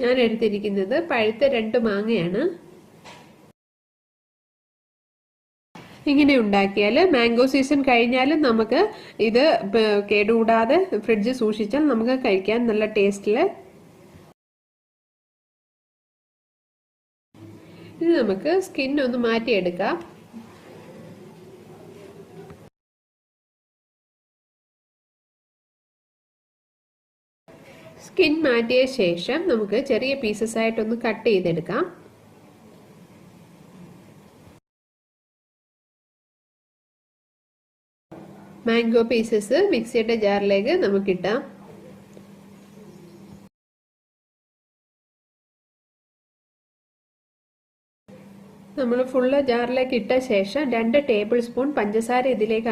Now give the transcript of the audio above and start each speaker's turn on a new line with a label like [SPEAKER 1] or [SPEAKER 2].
[SPEAKER 1] ഞാൻ എടുത്തിരിക്കുന്നത് പഴുത്ത 2 മാങ്ങയാണ്. ഇങ്ങനെ ഉണ്ടാക്കിയാൽ മാംഗോ സീസൺ കഴിഞ്ഞാലും നമുക്ക് ഇത് കേടുകൂടാതെ ഫ്രിഡ്ജിൽ സൂക്ഷിച്ചാൽ നമുക്ക് കഴിക്കാൻ നല്ല ടേസ്റ്റില്. ഇത് നമുക്ക് സ്കിൻ ഒന്ന് മാറ്റിയെടുക്കാം. സ്കിൻ മാറ്റിയ ശേഷം നമുക്ക് ചെറിയ പീസസ് ആയിട്ടൊന്ന് കട്ട് ചെയ്തെടുക്കാം. മാംഗോ പീസസ് മിക്സിയുടെ ജാറിലേക്ക് നമുക്കിട്ടാം. നമ്മൾ ഫുള്ള് ജാറിലേക്ക് ഇട്ട ശേഷം 2 ടേബിൾ സ്പൂൺ പഞ്ചസാര ഇതിലേക്ക്